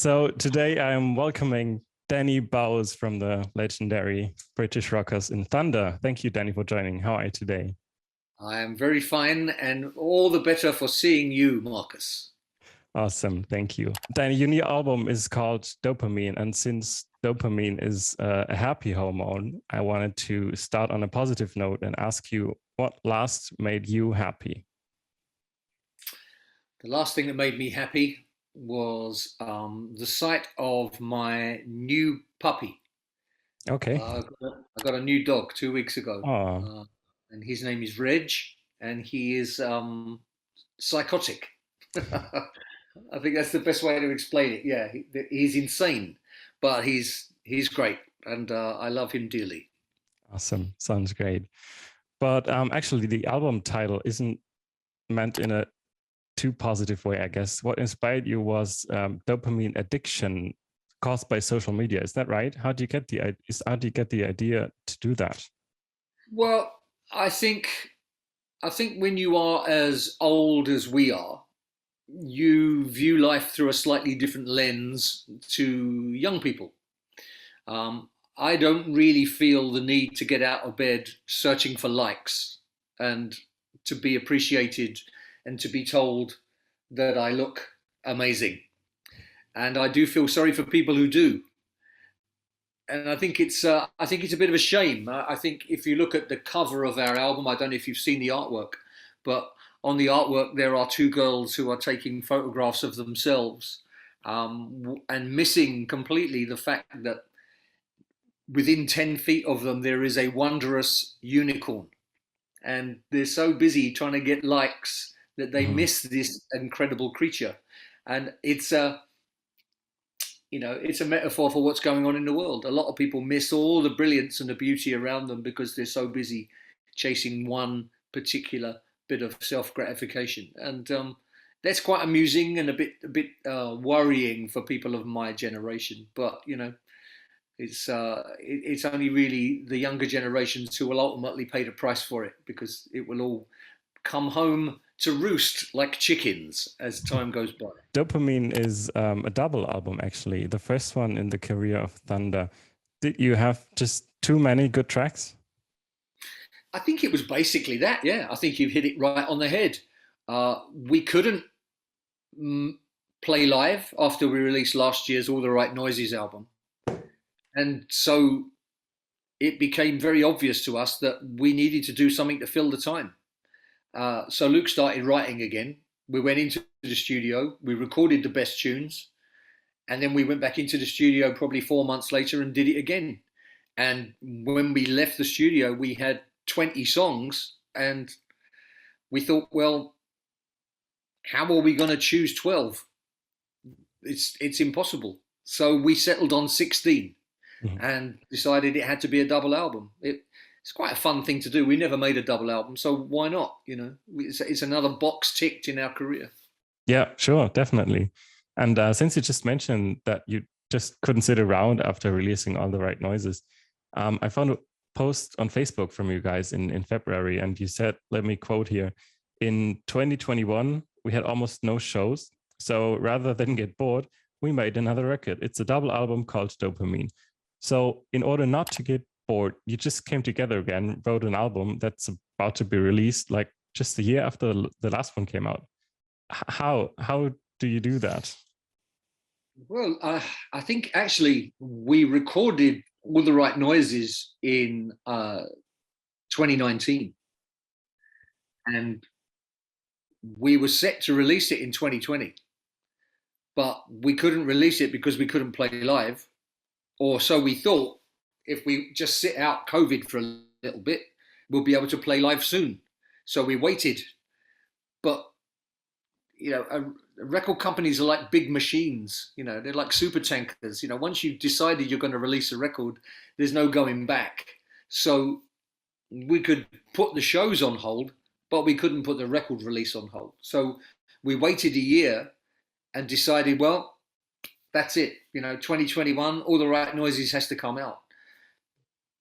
So today I'm welcoming Danny Bowes from the legendary British rockers in Thunder. Thank you, Danny, for joining. How are you today? I am very fine and all the better for seeing you, Marcus. Awesome. Thank you. Danny, your new album is called Dopamine. And since dopamine is a happy hormone, I wanted to start on a positive note and ask you what last made you happy? The last thing that made me happy was the sight of my new puppy. Okay. I got a new dog 2 weeks ago, Oh, uh, and his name is Reg, and he is psychotic. I think that's the best way to explain it. Yeah, he's insane, but he's great, and I love him dearly. awesome. Sounds great. But actually, the album title isn't meant in a too positive way, I guess. What inspired you was dopamine addiction caused by social media. Is that right? How do you get the idea to do that? Well, I think I think when you are as old as we are, you view life through a slightly different lens to young people. I don't really feel the need to get out of bed searching for likes and to be appreciated and to be told that I look amazing. And I do feel sorry for people who do. And I think it's a bit of a shame. I think if you look at the cover of our album, I don't know if you've seen the artwork, but on the artwork there are two girls who are taking photographs of themselves, and missing completely the fact that within 10 feet of them there is a wondrous unicorn, and they're so busy trying to get likes that they Mhm. miss this incredible creature. And it's a metaphor for what's going on in the world. A lot of people miss all the brilliance and the beauty around them because they're so busy chasing one particular bit of self gratification, and that's quite amusing and a bit worrying for people of my generation. But it's only really the younger generations who will ultimately pay the price for it, because it will all come home to roost like chickens as time goes by. Dopamine is a double album, actually. The first one in the career of Thunder. Did you have just too many good tracks? I think it was basically that. Yeah, I think you hit it right on the head. We couldn't mm, play live after we released last year's All the Right Noises album, and so it became very obvious to us that we needed to do something to fill the time. So Luke started writing again. We went into the studio, we recorded the best tunes, and then we went back into the studio probably 4 months later and did it again. And when we left the studio, we had 20 songs, and we thought, well, how are we going to choose 12? It's impossible. So we settled on 16 Mhm. and decided it had to be a double album. It's quite a fun thing to do. We never made a double album, so why not? It's another box ticked in our career. Yeah, sure, definitely. And since you just mentioned that you just couldn't sit around after releasing all the right noises, I found a post on Facebook from you guys in February, and you said, let me quote here, in 2021, we had almost no shows. So rather than get bored, we made another record. It's a double album called Dopamine. So in order not to get bored, you just came together again, wrote an album that's about to be released like just a year after the last one came out. How do you do that? Well, I think actually we recorded All the Right Noises in 2019, and we were set to release it in 2020, but we couldn't release it because we couldn't play live, or so we thought. If we just sit out COVID for a little bit, we'll be able to play live soon. So we waited, but record companies are like big machines. They're like super tankers. Once you've decided you're going to release a record, there's no going back. So we could put the shows on hold, but we couldn't put the record release on hold. So we waited a year and decided, well, that's it. 2021, All the Right Noises has to come out.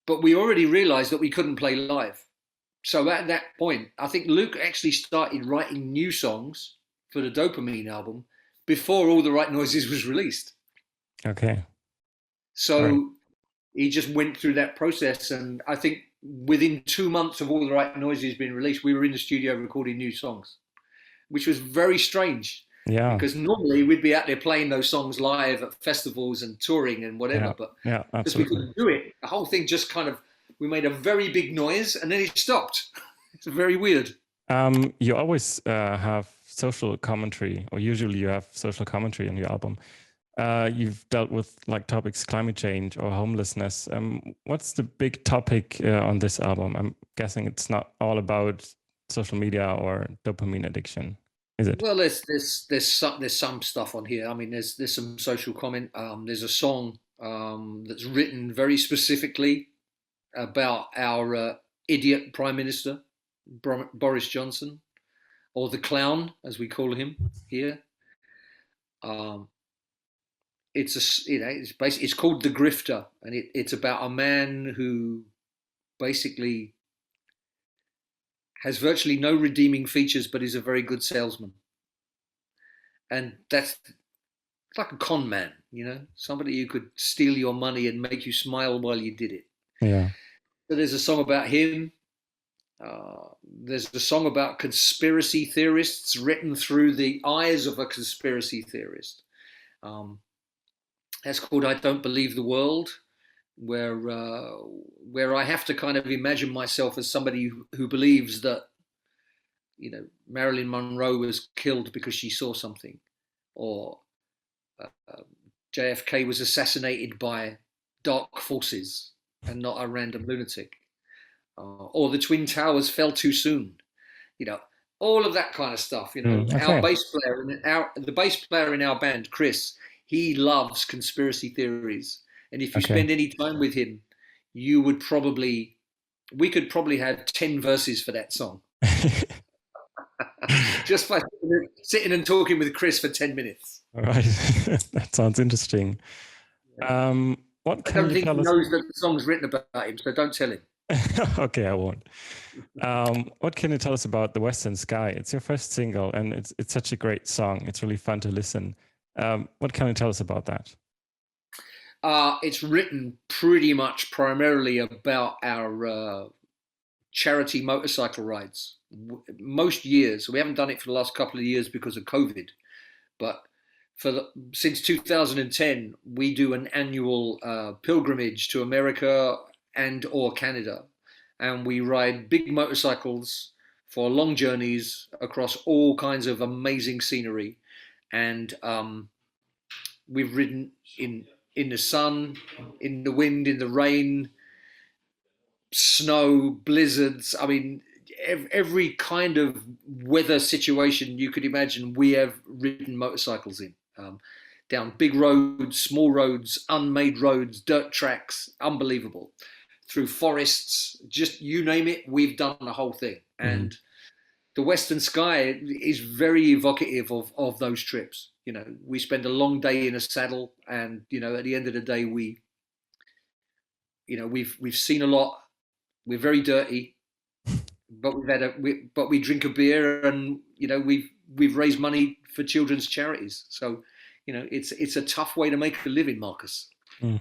But we already realized that we couldn't play live. So at that point, I think Luke actually started writing new songs for the Dopamine album before All the Right Noises was released. Okay. All right. So he just went through that process, and I think within 2 months of All the Right Noises being released, we were in the studio recording new songs, which was very strange Yeah. because normally we'd be out there playing those songs live at festivals and touring and Yeah. whatever, but Yeah. because we Absolutely. couldn't do it, the whole thing just kind of, we made a very big noise and then it stopped. It's very weird. You always have social commentary, or usually you have social commentary on your album. You've dealt with like topics climate change or homelessness. What's the big topic on this album? I'm guessing it's not all about social media or dopamine addiction, is it? Well, there's some stuff on here. I mean, there's some social comment. There's a song that's written very specifically about our idiot Prime Minister Boris Johnson, or the clown as we call him here. Um, it's basically, it's called The Grifter, and it's about a man who basically has virtually no redeeming features, but is a very good salesman, and that's like a con man, somebody who could steal your money and make you smile while you did it. Yeah. So there's a song about him. There's a song about conspiracy theorists written through the eyes of a conspiracy theorist. Um, that's called "I Don't Believe the World," where I have to kind of imagine myself as somebody who believes that Marilyn Monroe was killed because she saw something, or JFK was assassinated by dark forces and not a random lunatic, or the Twin Towers fell too soon. You know, all of that kind of stuff. Our Okay. bass player the bass player in our band, Chris, he loves conspiracy theories, and if you Okay. spend any time with him, you would probably we could probably have 10 verses for that song. Just by sitting and talking with Chris for 10 minutes. All right. That sounds interesting. What I can don't you think he tell us? knows that the song's written about him, so don't tell him. Okay, I won't. What can you tell us about The Western Sky? It's your first single, and it's such a great song. It's really fun to listen. What can you tell us about that? It's written pretty much primarily about our charity motorcycle rides. Most years, we haven't done it for the last couple of years because of COVID, but since 2010, we do an annual pilgrimage to America and or Canada, and we ride big motorcycles for long journeys across all kinds of amazing scenery. And we've ridden in the sun, in the wind, in the rain, snow, blizzards. I mean, every kind of weather situation you could imagine, we have ridden motorcycles in. Down big roads, small roads, unmade roads, dirt tracks, unbelievable. Through forests, just you name it, we've done the whole thing. And the Western Sky is very evocative of those trips. We spend a long day in a saddle, and at the end of the day, we've seen a lot. We're very dirty, but we drink a beer, and we've raised money for children's charities. So, it's a tough way to make a living, Marcus. I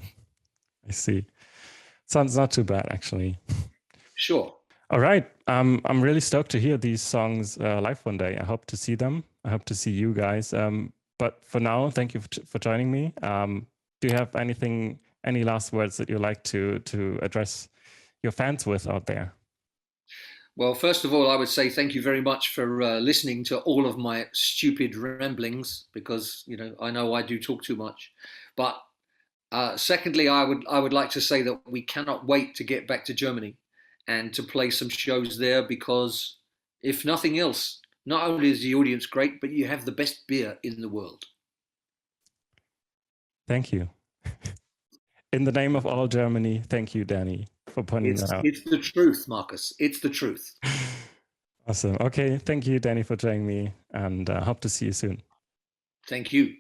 see. Sounds not too bad, actually. Sure. All right. I'm really stoked to hear these songs live one day. I hope to see them. I hope to see you guys. But for now, thank you for joining me. Do you have any last words that you like to address your fans with out there? Well, first of all, I would say thank you very much for listening to all of my stupid ramblings, because I know I do talk too much. But secondly, I would like to say that we cannot wait to get back to Germany and to play some shows there, because if nothing else, not only is the audience great, but you have the best beer in the world. Thank you. In the name of all Germany, thank you, Danny, for pointing that out. It's the truth, Marcus. It's the truth. Awesome. Okay. Thank you, Danny, for joining me, and hope to see you soon. Thank you.